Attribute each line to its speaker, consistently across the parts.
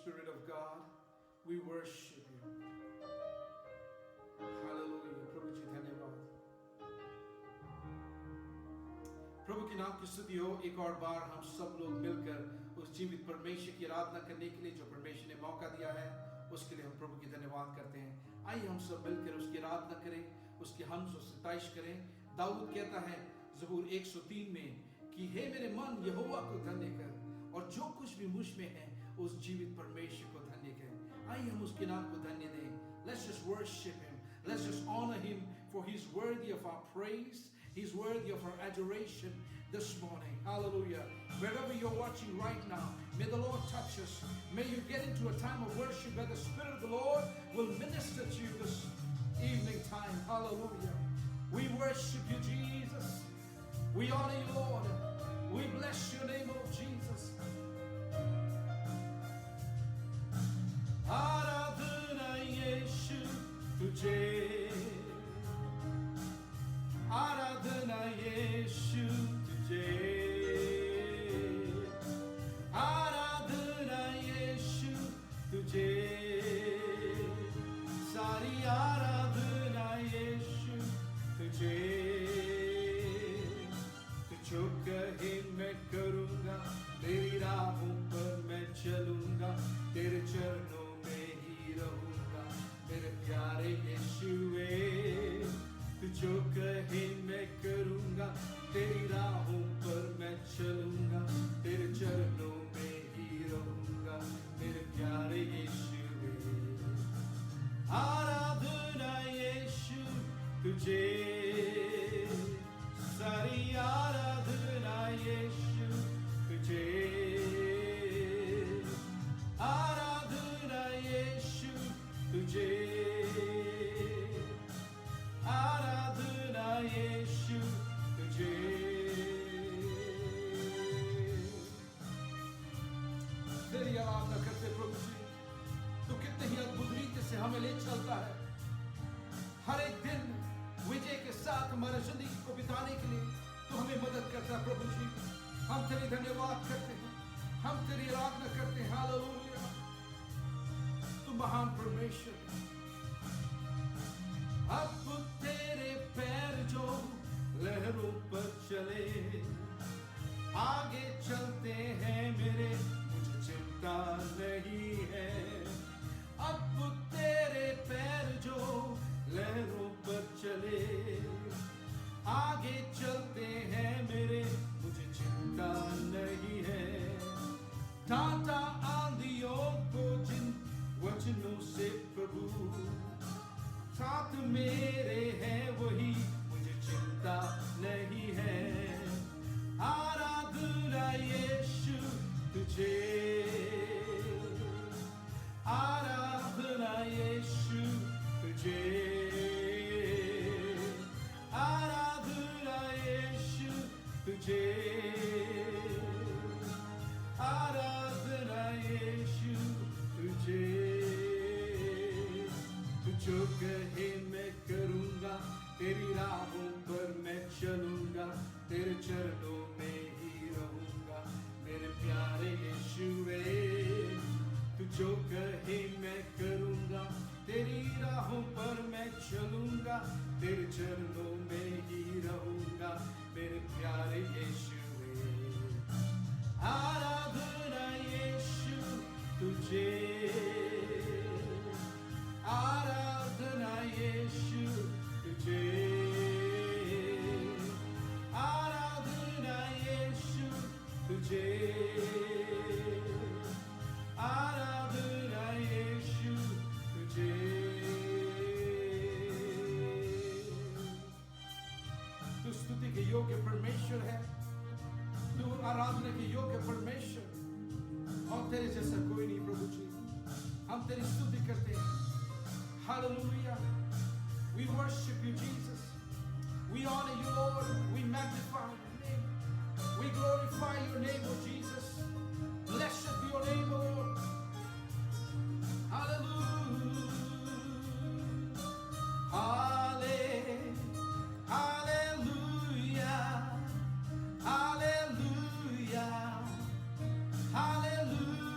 Speaker 1: Spirit of God, we worship you. Hallelujah. प्रभु जी धन्यवाद। प्रभु के नाम की स्तुति हो। एक और बार हम सब लोग मिलकर उस जीवित परमेश्वर की आराधना करने के लिए जो परमेश्वर ने मौका दिया है, उसके लिए हम प्रभु की धन्यवाद करते हैं। आइए हम सब मिलकर उसकी आराधना करें, उसकी हम्द और सताइश करें। दाऊद कहता है ज़बूर 103 में कि हे मेरे मन यहोवा को धन्य कर, और जो कुछ भी मुझ में है उस जीवित परमेश्वर को धन्य कर। आइए हम उसके नाम को धन्य दें। Let's just worship him. Let's just honor him, for he's worthy of our praise. He's worthy of our adoration this morning. Hallelujah. Wherever you're watching right now, may the Lord touch us. May you get into a time of worship where the Spirit of the Lord will minister to you this evening time. Hallelujah. We worship you, Jesus. We honor you, Lord. We bless your name, oh Jesus. आराधना यीशु तुझे, आराधना यीशु तुझे, आराधना यीशु तुझे, सारी आराधना यीशु तुझे। तू जो कहे मैं करूँगा, तेरी राहों पर मैं चलूँगा, तेरे चरणों में ही रहूँगा मेरे प्यारे यीशुए। तू जो कहे मैं करूँगा, तेरी राहों पर मैं चलूँगा, तेरे चरणों में ही रहूँगा मेरे प्यारे यीशुए। आराधना यीशु तुझे, सारी आराधना यीशु तुझे, आराधना यीशु तुझे, आराधना यीशु तुझे। तेरी आराधना करते प्रभु जी, तू कितने ही अद्भुत रीति से हमें ले चलता है। हर एक दिन विजय के साथ हमारे जिंदगी को बिताने के लिए तू हमें मदद करता है प्रभु जी। हम तेरी धन्यवाद करते हैं, हम तेरी आराधना करते हैं। हालेलुया। तू महान परमेश्वर। अब तेरे पैर जो लहरों पर चले, आगे चलते हैं मेरे, मुझे चिंता नहीं है। अब तेरे पैर जो लहरों पर चले, आगे चलते हैं मेरे, मुझे चिंता नहीं है। टाटा आंधियों को जिन वचनों से प्रभु साथ मेरे हैं, वही मुझे चिंता नहीं है। आराधना यीशु तुझे, आराधना यीशु तुझे, आराधना यीशु तुझे, आराधना यीशु तुझे। तू जो कहे मैं करूँगा, तेरी राहों पर मैं चलूँगा, तेरे चरणों में ही रहूँगा मेरे प्यारे यीशुए। तू जो कहे मैं करूँगा, तेरी राहों पर मैं चलूँगा, तेरे चरणों में ही रहूँगा मेरे प्यारे यीशुए। आराधना यीशु तुझे, आराधना यीशु तुझे, आराधना यीशु तुझे, आराधना यीशु तुझे। तू स्तुति के योग्य परमेश्वर है, तू आराधना के योग्य परमेश्वर, और तेरे जैसा कोई नहीं प्रभु जी। हम तेरी स्तुति करते हैं। Hallelujah. We worship you, Jesus. We honor you, Lord. We magnify your name. We glorify your name, O Jesus. Blessed be your name, O Lord. Hallelujah. Hallelujah. Hallelujah. Hallelujah.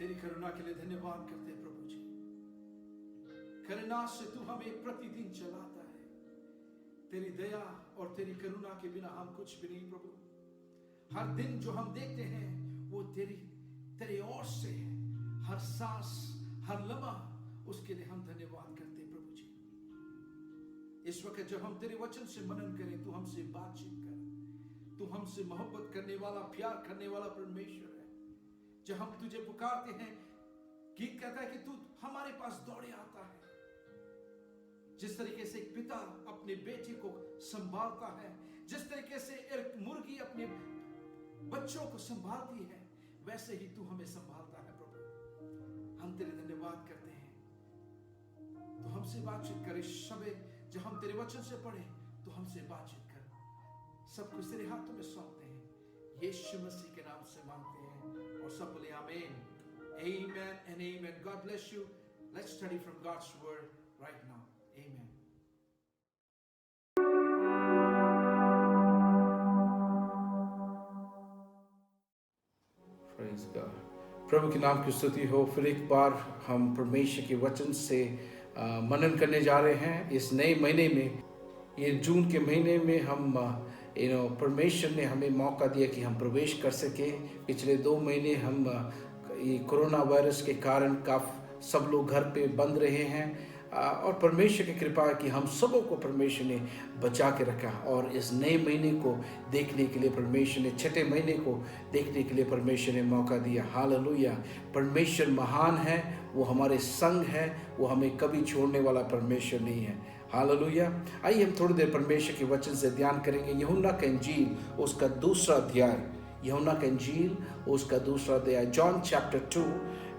Speaker 1: तेरी करुणा के लिए धन्यवाद करते हैं प्रभु जी। करुणा से तू हमें प्रतिदिन चलाता है। तेरी दया और तेरी करुणा के बिना हम कुछ भी नहीं प्रभु। हर दिन जो हम देखते हैं वो तेरे ओर से है। हर सांस, हर लम्हा, उसके लिए हम धन्यवाद करते हैं प्रभु जी। इस वक्त जब हम तेरे वचन से मनन करें, तू हमसे बातचीत कर। तू हमसे मोहब्बत करने वाला, प्यार करने वाला परमेश्वर है। जब हम तुझे पुकारते हैं, गीत कहता है कि तू हमारे पास दौड़े आता है। जिस तरीके से एक पिता अपने बेटे को संभालता है, जिस तरीके से एक मुर्गी अपने बच्चों को संभालती है, वैसे ही तू हमें संभालता है प्रभु। हम तेरे धन्यवाद करते हैं। तो हमसे बातचीत कर। इस समय जब हम तेरे वचन से पढ़े, तो हमसे बातचीत कर। सब कुछ तेरे हाथों में सौंपते हैं, यीशु मसीह के नाम से मांगते हैं और सब बोले आमीन। Amen and amen. God bless you. Let's study from God's word right now. Amen. Praise God. प्रभु के नाम की स्तुति हो। फिर एक बार हम परमेश्वर के वचन से मनन करने जा रहे हैं इस नए महीने में। ये जून के महीने में हम परमेश्वर ने हमें मौका दिया कि हम प्रवेश कर सके। पिछले 2 महीने हम ये कोरोना वायरस के कारण सब लोग घर पे बंद रहे हैं और परमेश्वर की कृपा है कि हम सबों को परमेश्वर ने बचा के रखा। और इस नए महीने को देखने के लिए परमेश्वर ने, 6ठे महीने को देखने के लिए परमेश्वर ने मौका दिया। हालेलुया। परमेश्वर महान है, वो हमारे संग है, वो हमें कभी छोड़ने वाला परमेश्वर नहीं है। हालेलुया। आइए हम थोड़ी देर परमेश्वर के वचन से ध्यान करेंगे। यूहन्ना का इंजील उसका 2 अध्याय, यूहन्ना का इंजील उसका 2 अध्याय, John chapter 2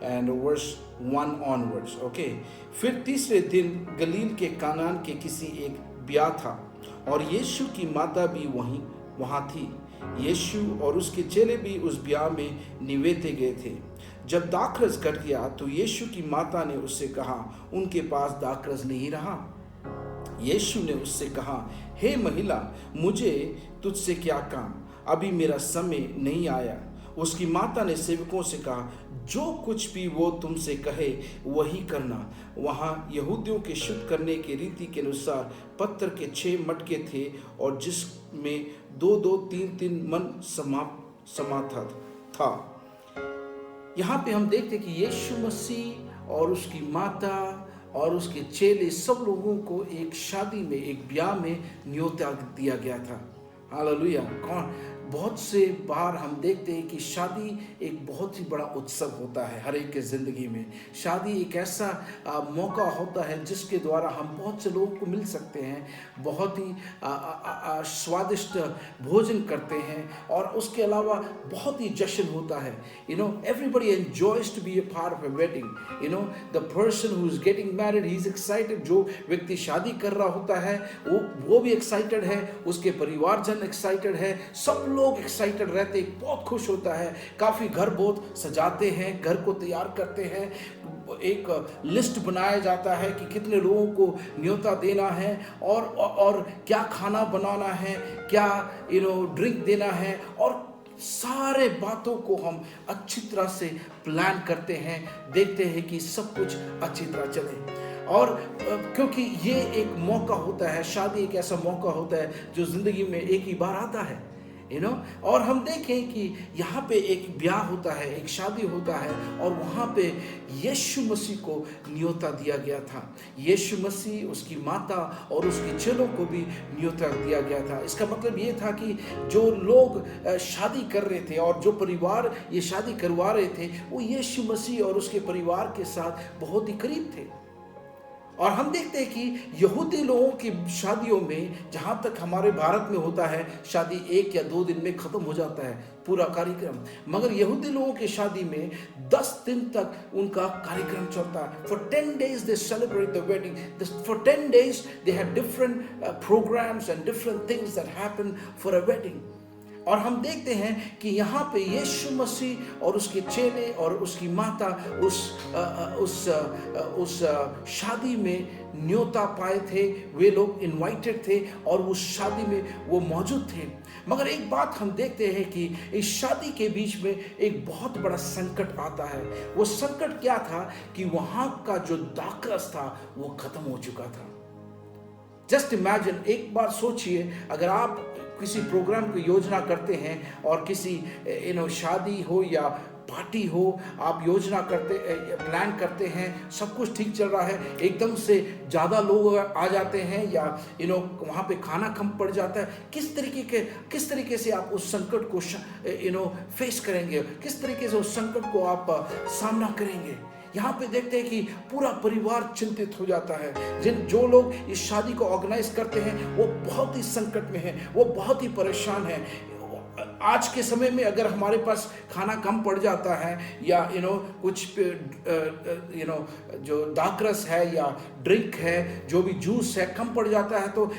Speaker 1: and verse 1 onwards. Okay. फिर तीसरे दिन गलील के कानान के किसी एक ब्याह था और यीशु की माता भी वहाँ थी। यीशु और उसके चेले भी उस ब्याह में निवेते गए थे। जब दाखरस कट गया तो यीशु की माता ने उससे कहा, उनके पास दाखरस नहीं रहा। यीशु ने उससे कहा, हे महिला, मुझे तुझसे क्या काम? अभी मेरा समय नहीं आया। उसकी माता ने सेवकों से कहा, जो कुछ भी वो तुमसे कहे वही करना। वहाँ यहूदियों के शुद्ध करने के रीति के अनुसार पत्थर के 6 मटके थे और जिसमें 2-2, 3-3 मन समाता था। यहाँ पे हम देखते कि यीशु मसीह और उसकी माता और उसके चेले सब लोगों को एक शादी में, एक ब्याह में न्योता दिया गया था। हालेलुया। बहुत से बार हम देखते हैं कि शादी एक बहुत ही बड़ा उत्सव होता है हर एक के ज़िंदगी में। शादी एक ऐसा मौका होता है जिसके द्वारा हम बहुत से लोगों को मिल सकते हैं, बहुत ही स्वादिष्ट भोजन करते हैं और उसके अलावा बहुत ही जश्न होता है। Everybody enjoys to be a part of a wedding. The person who is getting married, he is excited. जो व्यक्ति शादी कर रहा होता है वो भी एक्साइटेड है, उसके परिवारजन एक्साइटेड है, सब लोग एक्साइटेड रहते हैं, बहुत खुश होता है। काफ़ी घर बहुत सजाते हैं, घर को तैयार करते हैं, एक लिस्ट बनाया जाता है कि कितने लोगों को न्योता देना है और क्या खाना बनाना है, क्या ड्रिंक देना है, और सारे बातों को हम अच्छी तरह से प्लान करते हैं, देखते हैं कि सब कुछ अच्छी तरह चले। और क्योंकि ये एक मौका होता है, शादी एक ऐसा मौका होता है जो ज़िंदगी में एक ही बार आता है, और हम देखें कि यहाँ पे एक ब्याह होता है, एक शादी होता है और वहाँ पे यीशु मसीह को न्योता दिया गया था। यीशु मसीह, उसकी माता और उसके चेलों को भी न्योता दिया गया था। इसका मतलब ये था कि जो लोग शादी कर रहे थे और जो परिवार ये शादी करवा रहे थे, वो यीशु मसीह और उसके परिवार के साथ बहुत ही करीब थे। और हम देखते हैं कि यहूदी लोगों की शादियों में, जहाँ तक हमारे भारत में होता है, शादी 1 या 2 दिन में ख़त्म हो जाता है पूरा कार्यक्रम, मगर यहूदी लोगों की शादी में 10 दिन तक उनका कार्यक्रम चलता है। For 10 days they celebrate the wedding. For 10 days they have different programs and different things that happen for a wedding.
Speaker 2: और हम देखते हैं कि यहाँ पे यीशु मसीह और उसके चेले और उसकी माता उस शादी में न्योता पाए थे, वे लोग इनवाइटेड थे और उस शादी में वो मौजूद थे। मगर एक बात हम देखते हैं कि इस शादी के बीच में एक बहुत बड़ा संकट आता है। वो संकट क्या था कि वहाँ का जो दाखरस था वो खत्म हो चुका था। जस्ट इमेजिन, एक बार सोचिए, अगर आप किसी प्रोग्राम की योजना करते हैं और किसी शादी हो या पार्टी हो, आप योजना करते प्लान करते हैं, सब कुछ ठीक चल रहा है, एकदम से ज़्यादा लोग आ जाते हैं या वहाँ पे खाना कम पड़ जाता है, किस तरीके से आप उस संकट को फेस करेंगे, किस तरीके से उस संकट को आप सामना करेंगे। यहाँ पे देखते हैं कि पूरा परिवार चिंतित हो जाता है। जो लोग इस शादी को ऑर्गेनाइज करते हैं वो बहुत ही संकट में हैं, वो बहुत ही परेशान हैं। आज के समय में अगर हमारे पास खाना कम पड़ जाता है या कुछ जो दाखरस है या ड्रिंक है, जो भी जूस है कम पड़ जाता है, तो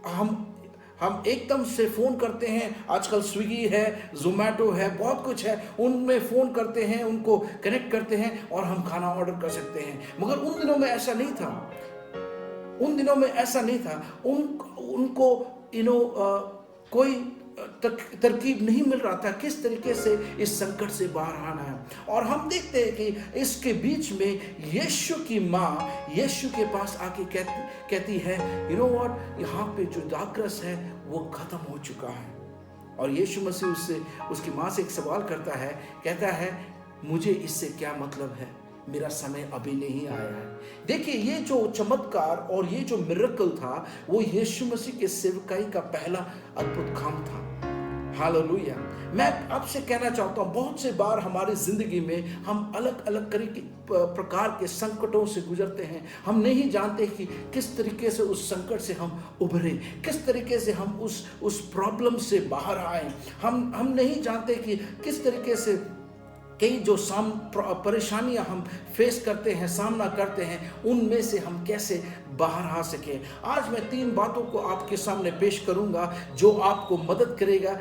Speaker 2: हम एकदम से फ़ोन करते हैं। आजकल स्विगी है, जोमेटो है, बहुत कुछ है, उनमें फ़ोन करते हैं, उनको कनेक्ट करते हैं और हम खाना ऑर्डर कर सकते हैं। मगर उन दिनों में ऐसा नहीं था। उनको कोई तरकीब नहीं मिल रहा था किस तरीके से इस संकट से बाहर आना है। और हम देखते हैं कि इसके बीच में यीशु की माँ यीशु के पास आके कहती है, यू नो व्हाट, यहाँ पे जो दाखरस है वो खत्म हो चुका है। और यीशु मसीह उसकी माँ से एक सवाल करता है, कहता है, मुझे इससे क्या मतलब है, मेरा समय अभी नहीं आया है। देखिए, ये जो चमत्कार और ये जो मिरेकल था वो यीशु मसीह के सेवकाई का पहला अद्भुत काम था। हालेलुया। मैं आपसे कहना चाहता हूँ, बहुत से बार हमारी जिंदगी में हम अलग अलग प्रकार के संकटों से गुजरते हैं। हम नहीं जानते कि किस तरीके से उस संकट से हम उभरे, किस तरीके से हम उस प्रॉब्लम से बाहर आए। हम नहीं जानते कि किस तरीके से कई जो परेशानियां हम फेस करते हैं, सामना करते हैं, उनमें से हम कैसे बाहर आ सकें। आज मैं 3 बातों को आपके सामने पेश करूंगा जो आपको मदद करेगा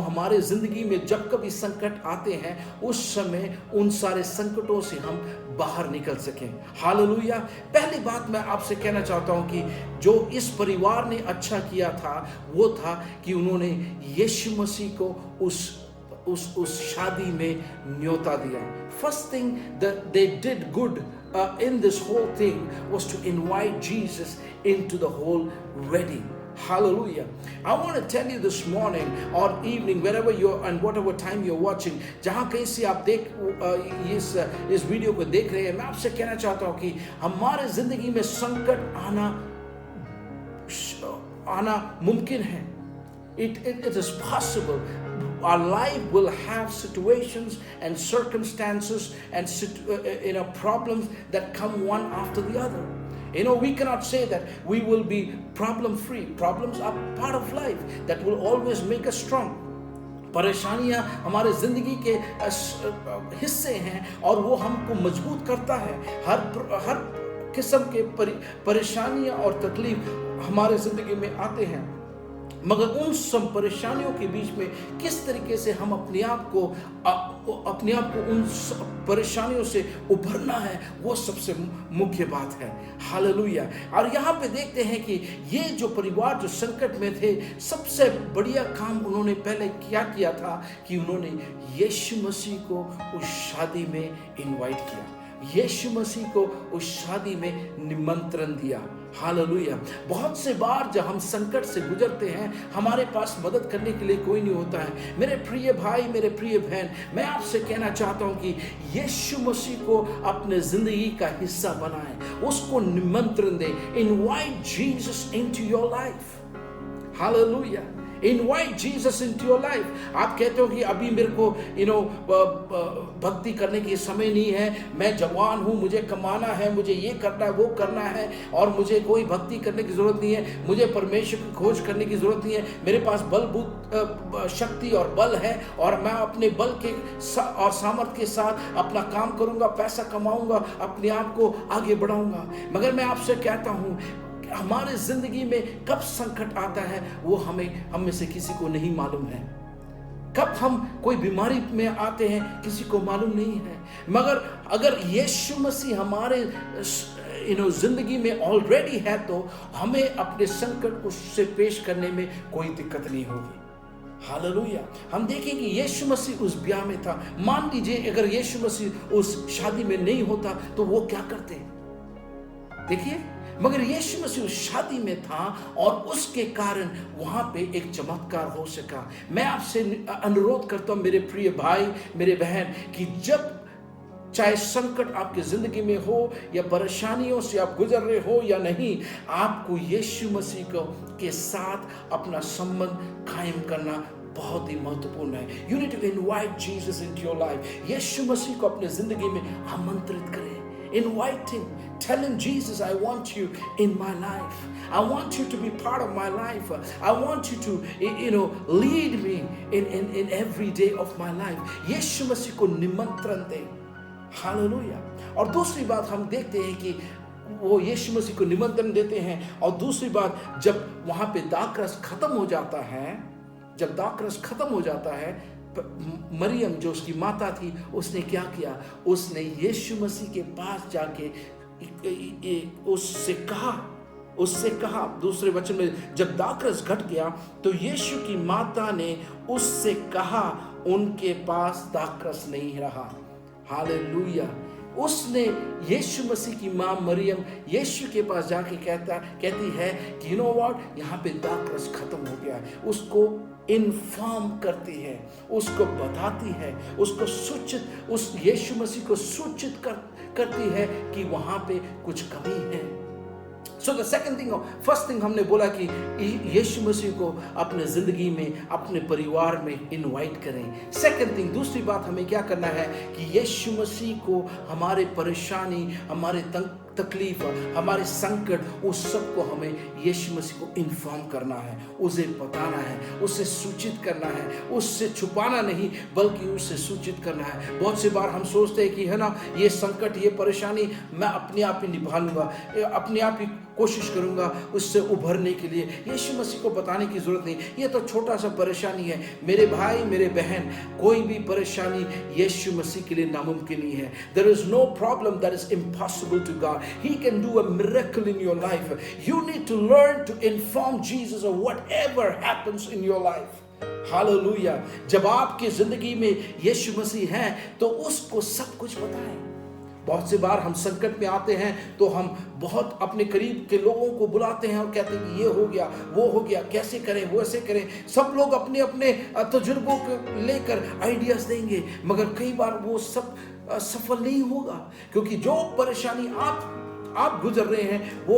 Speaker 2: हमारे ज़िंदगी में जब कभी संकट आते हैं उस समय उन सारे संकटों से हम बाहर निकल सकें। हालेलुया। पहली बात मैं आपसे कहना चाहता हूं कि जो इस परिवार ने अच्छा किया था वो था कि उन्होंने यीशु मसीह को उस शादी में न्योता दिया। First thing that they did good in this whole thing was to invite Jesus into the whole wedding. Hallelujah. I want to tell you this morning or evening, wherever you're and whatever time you're watching, जहाँ कहीं से आप इस video को देख रहे हैं, मैं आपसे कहना चाहता हूँ कि हमारे जिंदगी में संकट आना मुमकिन है। It is possible. Our life will have situations and circumstances and problems that come one after the other. We cannot say that we will be problem free. Problems are part of life that will always make us strong. परेशानियां हमारे जिंदगी के हिस्से हैं और वो हमको मजबूत करता है। हर किस्म के परेशानियां और तकलीफ हमारे जिंदगी में आते हैं, मगर उन सब परेशानियों के बीच में किस तरीके से हम अपने आप को उन परेशानियों से उभरना है, वो सबसे मुख्य बात है। हालेलुया। और यहाँ पे देखते हैं कि ये जो परिवार जो संकट में थे, सबसे बढ़िया काम उन्होंने पहले क्या किया था कि उन्होंने यीशु मसीह को उस शादी में इनवाइट किया, यीशु मसीह को उस शादी में निमंत्रण दिया। हालेलुया। बहुत से बार जब हम संकट से गुजरते हैं, हमारे पास मदद करने के लिए कोई नहीं होता है। मेरे प्रिय भाई, मेरे प्रिय बहन, मैं आपसे कहना चाहता हूं कि यीशु मसीह को अपने जिंदगी का हिस्सा बनाएं, उसको निमंत्रण दें। Invite Jesus into your life. Hallelujah. Invite Jesus into your life. आप कहते हो कि अभी मेरे को भक्ति करने की समय नहीं है, मैं जवान हूँ, मुझे कमाना है, मुझे ये करना है, वो करना है, और मुझे कोई भक्ति करने की जरूरत नहीं है, मुझे परमेश्वर की खोज करने की जरूरत नहीं है, मेरे पास बलबूत शक्ति और बल है और मैं अपने बल के और सामर्थ्य के साथ अपना काम करूंगा, पैसा कमाऊंगा, अपने आप को आगे बढ़ाऊंगा। मगर मैं आपसे कहता हूँ हमारे जिंदगी में कब संकट आता है वो हम में से किसी को नहीं मालूम है। कब हम कोई बीमारी में आते हैं किसी को मालूम नहीं है। मगर अगर यीशु मसीह हमारे जिंदगी में ऑलरेडी है तो हमें अपने संकट उससे पेश करने में कोई दिक्कत नहीं होगी। हालेलुया। हम देखें कि यीशु मसीह उस ब्याह में था। मान लीजिए अगर यीशु मसीह उस शादी में नहीं होता तो वो क्या करते? देखिए, मगर यीशु मसीह उस शादी में था और उसके कारण वहां पे एक चमत्कार हो सका। मैं आपसे अनुरोध करता हूं मेरे प्रिय भाई, मेरे बहन, कि जब चाहे संकट आपकी जिंदगी में हो या परेशानियों से आप गुजर रहे हो या नहीं, आपको यीशु मसीह के साथ अपना संबंध कायम करना बहुत ही महत्वपूर्ण है। You need to invite Jesus into your life. Yeshu Masih को अपने जिंदगी में आमंत्रित करें। Invite him, tell him, Jesus, I want you in my life. I want you to be part of my life. I want you to, lead me in every day of my life. यीशु मसीह को निमंत्रण दें। Hallelujah. और दूसरी बात हम देखते हैं कि वो यीशु मसीह को निमंत्रण देते हैं, और दूसरी बात, जब वहां पे दाखरस खत्म हो जाता है, मरियम जो उसकी माता थी, उसने क्या किया? उसने यीशु मसीह के पास जाके उससे कहा दूसरे वचन में, जब दाखरस घट गया तो यीशु की माता ने उससे कहा, उनके पास दाखरस नहीं रहा। हालेलुया। उसने यीशु मसीह की मां मरियम यीशु के पास जाके कहती है कि यू नो व्हाट, यहाँ पे दाखरस खत्म हो गया है। उसको इन्फॉर्म करती है, उसको बताती है, उसको सूचित, उस यीशु मसीह को सूचित करती है कि वहां पे कुछ कमी है। So the second thing, first thing हमने बोला कि यीशु मसीह को अपने जिंदगी में, अपने परिवार में इनवाइट करें। सेकंड थिंग, दूसरी बात हमें क्या करना है कि यीशु मसीह को हमारे परेशानी, हमारे तकलीफ, हमारे संकट, उस सब को हमें यीशु मसीह को इन्फॉर्म करना है, उसे बताना है, उसे सूचित करना है, उससे छुपाना नहीं बल्कि उससे सूचित करना है। बहुत सी बार हम सोचते हैं कि है ना, ये संकट, ये परेशानी मैं अपने आप ही निभा लूंगा, अपने आप ही कोशिश करूंगा उससे उभरने के लिए। यीशु मसीह को बताने की जरूरत नहीं, ये तो छोटा सा परेशानी है। मेरे भाई, मेरे बहन, कोई भी परेशानी यीशु मसीह के लिए नामुमकिन नहीं है। There is no problem that is impossible to God. He can do a miracle in your life. You need to learn to inform Jesus of whatever happens in your life. Hallelujah. जब आपकी जिंदगी में यीशु मसीह है तो उसको सब कुछ बताएं। बहुत सी बार हम संकट में आते हैं तो हम बहुत अपने करीब के लोगों को बुलाते हैं और कहते हैं कि ये हो गया, वो हो गया, कैसे करें, वैसे करें। सब लोग अपने अपने तजुर्बों को लेकर आइडियाज देंगे, मगर कई बार वो सब सफल नहीं होगा, क्योंकि जो परेशानी आप गुजर रहे हैं वो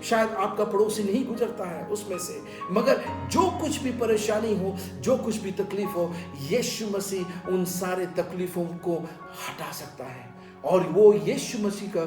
Speaker 2: शायद आपका पड़ोसी नहीं गुजरता है उसमें से। मगर जो कुछ भी परेशानी हो, जो कुछ भी तकलीफ हो, यीशु मसीह उन सारे तकलीफों को हटा सकता है। और वो यीशु मसीह का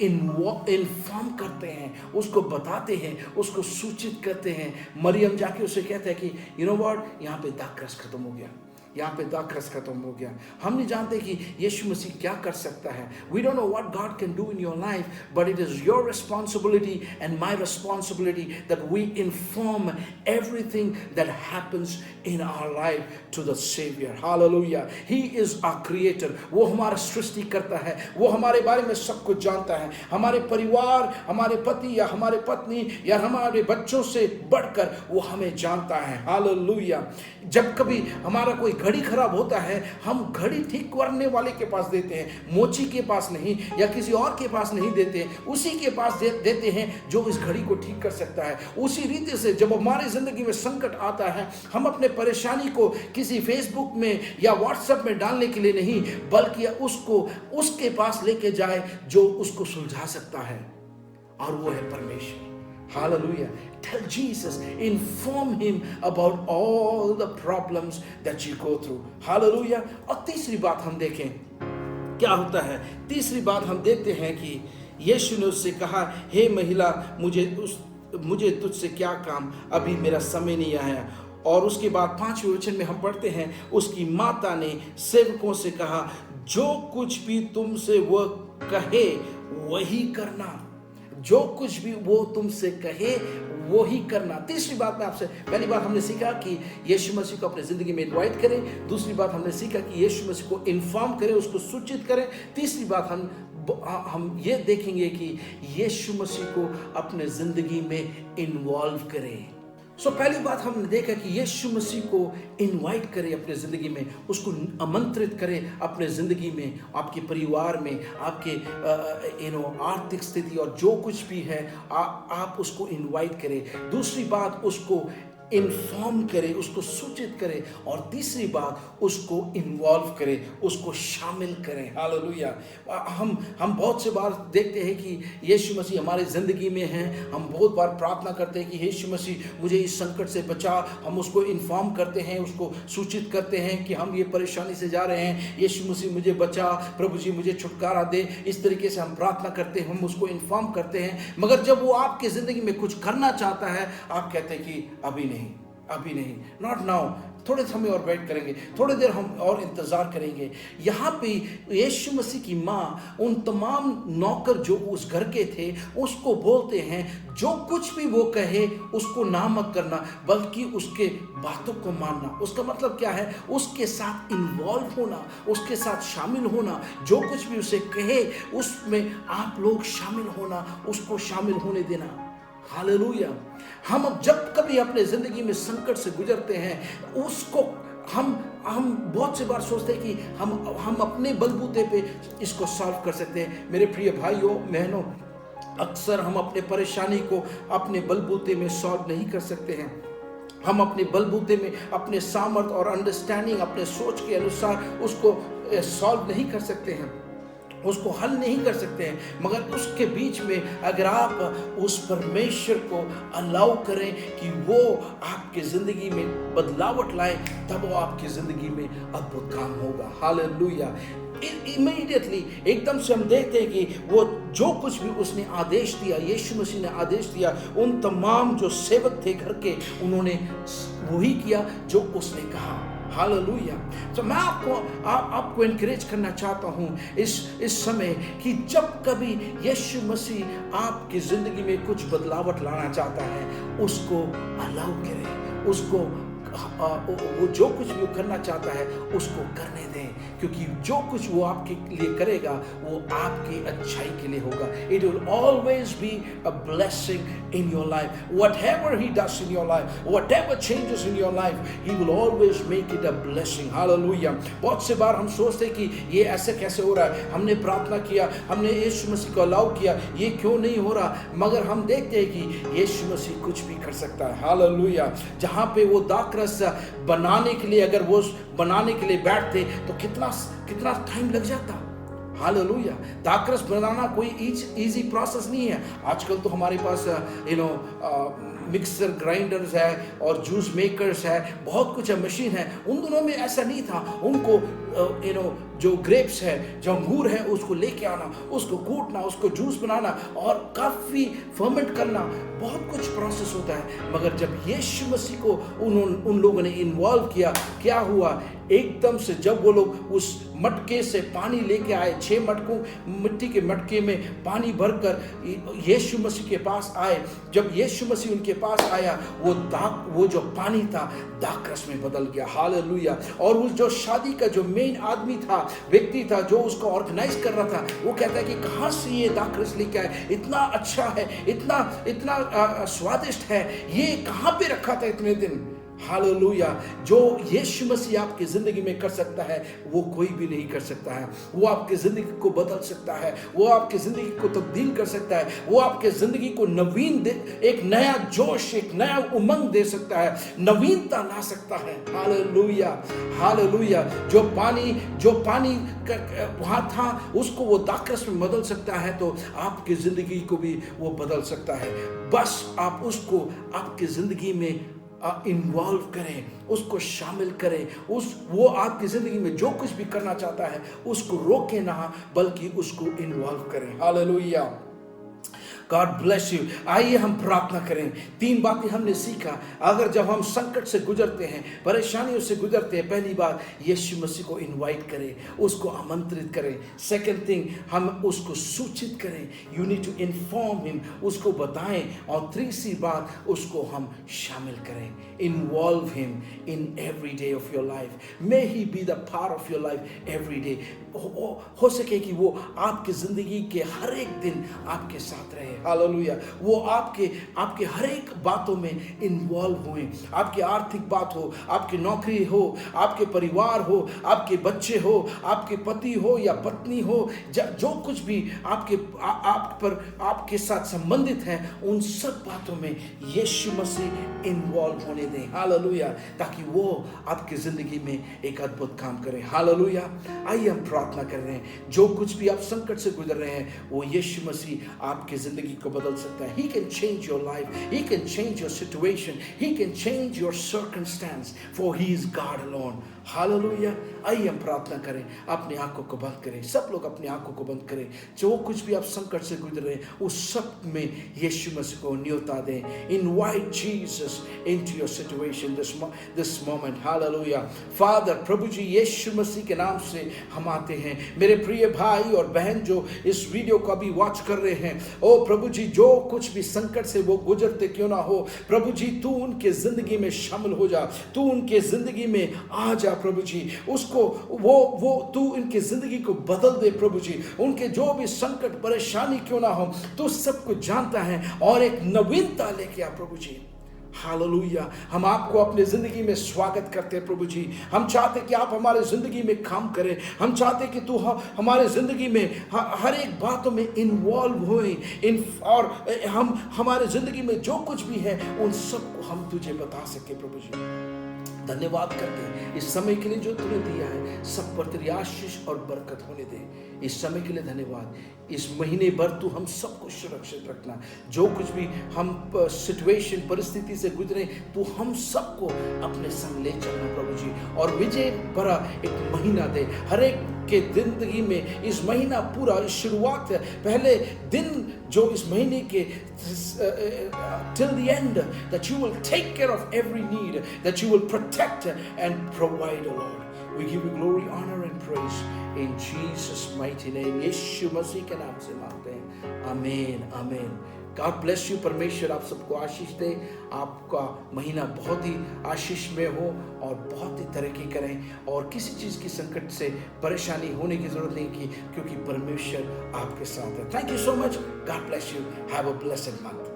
Speaker 2: इन्फॉर्म करते हैं, उसको बताते हैं, उसको सूचित करते हैं। मरियम जाके उसे कहते हैं कि यू नो व्हाट, यहाँ पे दाखरस खत्म हो गया, यहाँ पे दाखरस खत्म हो गया। हम नहीं जानते कि यीशु मसीह क्या कर सकता है। We don't know what God can do in your life, but it is your responsibility and my responsibility that we inform everything that happens in our life to the Savior. Hallelujah. He is our creator. वो हमारा सृष्टि करता है, वो हमारे बारे में सब कुछ जानता है। हमारे परिवार, हमारे पति या हमारे पत्नी या हमारे बच्चों से बढ़कर वो हमें जानता है। हालेलुया। जब कभी हमारा कोई घड़ी खराब होता है, हम घड़ी ठीक करने वाले के पास देते हैं, मोची के पास नहीं या किसी और के पास नहीं देते, उसी के पास देते हैं जो इस घड़ी को ठीक कर सकता है। उसी रीति से जब हमारी जिंदगी में संकट आता है, हम अपने परेशानी को किसी फेसबुक में या व्हाट्सएप में डालने के लिए नहीं, बल्कि उसको उसके पास लेके जाए जो उसको सुलझा सकता है, और वो है परमेश्वर। Hallelujah. Tell Jesus, inform him about all the problems that you go through. Hallelujah. और तीसरी बात हम देखें क्या होता है। तीसरी बात हम देखते हैं कि यीशु ने उससे कहा, हे महिला, मुझे तुझसे क्या काम, अभी मेरा समय नहीं आया। और उसके बाद 5वें वचन में हम पढ़ते हैं, उसकी माता ने सेवकों से कहा, जो कुछ भी तुमसे वह कहे वही करना। जो कुछ भी वो तुमसे कहे वो ही करना। तीसरी बात मैं आपसे, पहली बात हमने सीखा कि यीशु मसीह को अपनी जिंदगी में इनवाइट करें। दूसरी बात हमने सीखा कि यीशु मसीह को इन्फॉर्म करें, उसको सूचित करें। तीसरी बात हम ये देखेंगे कि यीशु मसीह को अपने जिंदगी में इन्वॉल्व करें। पहली बात हमने देखा कि यीशु मसीह को इनवाइट करें अपने ज़िंदगी में, उसको आमंत्रित करें अपने ज़िंदगी में, आपके परिवार में, आपके आर्थिक स्थिति और जो कुछ भी है आप उसको इनवाइट करें। दूसरी बात उसको इन्फॉर्म करें, उसको सूचित करें। और तीसरी बात उसको इन्वॉल्व करें, उसको शामिल करें। हालेलुया। हम बहुत से बार देखते हैं कि यीशु मसीह हमारी ज़िंदगी में हैं। हम बहुत बार प्रार्थना करते हैं कि यीशु मसीह मुझे इस संकट से बचा। हम उसको इन्फॉर्म करते हैं, उसको सूचित करते हैं कि हम ये परेशानी से जा रहे हैं, यीशु मसीह मुझे बचा, प्रभु जी मुझे छुटकारा दे। इस तरीके से हम प्रार्थना करते हैं, हम उसको इन्फॉर्म करते हैं। मगर जब वो आपकी ज़िंदगी में कुछ करना चाहता है, आप कहते हैं कि अभी नहीं, नॉट नाउ, थोड़े समय और वेट करेंगे, थोड़ी देर हम और इंतज़ार करेंगे। यहाँ पे यीशु मसीह की माँ उन तमाम नौकर जो उस घर के थे उसको बोलते हैं, जो कुछ भी वो कहे उसको ना मत करना, बल्कि उसके बातों को मानना। उसका मतलब क्या है? उसके साथ इन्वॉल्व होना, उसके साथ शामिल होना। जो कुछ भी उसे कहे उसमें आप लोग शामिल होना, उसको शामिल होने देना। हालेलुया। हम जब कभी अपने जिंदगी में संकट से गुजरते हैं, उसको हम बहुत से बार सोचते हैं कि हम अपने बलबूते पे इसको सॉल्व कर सकते हैं। मेरे प्रिय भाइयों बहनों, अक्सर हम अपने परेशानी को अपने बलबूते में सॉल्व नहीं कर सकते हैं। हम अपने बलबूते में, अपने सामर्थ्य और अंडरस्टैंडिंग, अपने सोच के अनुसार उसको सॉल्व नहीं कर सकते हैं, उसको हल नहीं कर सकते हैं। मगर उसके बीच में अगर आप उस परमेश्वर को अलाउ करें कि वो आपकी ज़िंदगी में बदलावट लाए, तब वो आपकी ज़िंदगी में अद्भुत काम होगा। हालेलुया। इमीडिएटली एकदम से हम देखते हैं कि वो जो कुछ भी उसने आदेश दिया, यीशु मसीह ने आदेश दिया, उन तमाम जो सेवक थे घर के, उन्होंने वही किया जो उसने कहा। हालेलुया। तो मैं आपको एनकरेज करना चाहता हूँ इस समय कि जब कभी यीशु मसीह आपकी ज़िंदगी में कुछ बदलावट लाना चाहता है, उसको अलाउ करें, उसको वो जो कुछ भी करना चाहता है उसको करने दें, क्योंकि जो कुछ वो आपके लिए करेगा वो आपकी अच्छाई के लिए होगा। It will always be a blessing in your life. Whatever he does in your life, whatever changes in your life, he will always make it a blessing. Hallelujah. बहुत से बार हम सोचते हैं कि ये ऐसे कैसे हो रहा है, हमने प्रार्थना किया, हमने यीशु मसीह को अलाउ किया, ये क्यों नहीं हो रहा। मगर हम देखते हैं कि यीशु मसीह कुछ भी कर सकता है। हालेलुया। जहाँ पे वो दाखरस बनाने के लिए, अगर वो बनाने के लिए बैठते तो कितना टाइम लग जाता। हालेलुया। दाखरस बनाना कोई इजी प्रोसेस नहीं है। आजकल तो हमारे पास मिक्सर ग्राइंडर्स है और जूस मेकर्स है, बहुत कुछ है, मशीन है। उन दिनों में ऐसा नहीं था। उनको जो ग्रेप्स है, जो अंगूर है, उसको लेके आना, उसको कूटना, उसको जूस बनाना और काफ़ी फर्मेंट करना, बहुत कुछ प्रोसेस होता है। मगर जब यीशु मसीह को उन लोगों ने इन्वॉल्व किया, क्या हुआ? एकदम से जब वो लोग उस मटके से पानी लेके आए, 6 मटकों मिट्टी के मटके में पानी भरकर यीशु मसीह के पास आए, जब यीशु मसीह उनके पास आया, वो जो पानी था दाखरस में बदल गया। हालेलुया। और उस जो शादी का जो मेन आदमी था, व्यक्ति था, जो उसको ऑर्गेनाइज कर रहा था, वो कहता है कि कहाँ से ये दाखरस लेके आए, इतना अच्छा है, इतना स्वादिष्ट है, ये कहाँ पे रखा था इतने दिन। हालेलुया। जो यीशु मसीह आपकी ज़िंदगी में कर सकता है, वो कोई भी नहीं कर सकता है। वो आपकी ज़िंदगी को बदल सकता है, वो आपकी ज़िंदगी को तब्दील कर सकता है, वो आपके ज़िंदगी को एक नया जोश, एक नया उमंग दे सकता है, नवीनता ला सकता है। हालेलुया। हालेलुया। जो पानी वहाँ था, उसको वो दाखरस में बदल सकता है, तो आपकी ज़िंदगी को भी वो बदल सकता है। बस आप उसको आपकी ज़िंदगी में इन्वॉल्व करें, उसको शामिल करें। वो आपकी ज़िंदगी में जो कुछ भी करना चाहता है उसको रोके ना, बल्कि उसको इन्वॉल्व करें। हालेलुया। God bless you. आइए हम प्रार्थना करें। 3 बातें हमने सीखा। अगर जब हम संकट से गुजरते हैं, परेशानियों से गुजरते हैं, पहली बात यीशु मसीह को इनवाइट करें, उसको आमंत्रित करें। सेकंड थिंग, हम उसको सूचित करें, you need to inform him, उसको बताएं। और तीसरी बात, उसको हम शामिल करें, involve him in every day of your life. May he be the part of your life every day. हो सके कि वो आपकी जिंदगी के हर एक दिन आपके साथ रहे। हालेलुया। वो आपके हर एक बातों में इन्वॉल्व हुए। आपकी आर्थिक बात हो, आपकी नौकरी हो, आपके परिवार हो, आपके बच्चे हो, आपके पति हो या पत्नी हो, जो कुछ भी आपके साथ संबंधित है, उन सब बातों में यीशु मसीह इन्वॉल्व होने दें। हालेलुया। ताकि वो आपकी जिंदगी में एक अद्भुत काम करें। हालेलुया। आइए हम प्रार्थना कर रहे हैं। जो कुछ भी आप संकट से गुजर रहे हैं, वो यीशु मसीह आपकी जिंदगी को बदल सकता है। He can change your life. He can change your situation. He can change your circumstance. For He is God alone. Hallelujah. आइए हम प्रार्थना करें। अपनी आंखों को बंद करें। सब लोग अपनी आंखों को बंद करें। जो कुछ भी आप संकट से गुजर रहे हैं, उस सब में यीशु मसीह को न्योता दें। Invite Jesus into your situation this moment. Hallelujah. Father, प्रभु जी, यीशु मसीह के नाम से हम आते हैं। मेरे प्रिय भाई और बहन जो इस वीडियो को अभी वॉच कर रहे हैं, ओ प्रभु जी, जो कुछ भी संकट से वो गुजरते क्यों ना हो, प्रभु जी तू उनके जिंदगी में शामिल हो जा। तू उनके जिंदगी में आ जा प्रभु जी। उसको वो तू इनकी जिंदगी को बदल दे प्रभु जी। उनके जो भी संकट परेशानी क्यों ना हो, तू सब कुछ जानता है और एक नवीनता लेके आ प्रभु जी। हालेलुया। हम आपको अपने जिंदगी में स्वागत करते हैं प्रभु जी। हम चाहते कि आप हमारे जिंदगी में काम करें। हम चाहते कि तू हमारे जिंदगी में हर एक बातों में इन्वॉल्व होए और हम हमारे जिंदगी में जो कुछ भी है उन सबको हम तुझे बता सके प्रभु जी। धन्यवाद करते हैं इस समय के लिए जो तूने दिया है। सब पर तेरी आशीष और बरकत होने दे। इस समय के लिए धन्यवाद। इस महीने भर तू हम सबको सुरक्षित रखना। जो कुछ भी हम सिचुएशन परिस्थिति से गुजरे, तू हम सबको अपने संग ले चलना प्रभु जी। और विजय भरा एक महीना दे हर एक के जिंदगी में। इस महीना पूरा शुरुआत है, पहले दिन जो इस महीने के till the end, that you will take care of every need, that you will protect and provide, O Lord. We give you glory, honor and praise in Jesus mighty name. यीशु मसीह के नाम से मांगते हैं। आमीन आमीन। God bless you। परमेश्वर आप सबको आशीष दे। आपका महीना बहुत ही आशीष में हो और बहुत ही तरक्की करें और किसी चीज़ की संकट से परेशानी होने की जरूरत नहीं की, क्योंकि परमेश्वर आपके साथ है। Thank you so much. God bless you. Have a blessed month.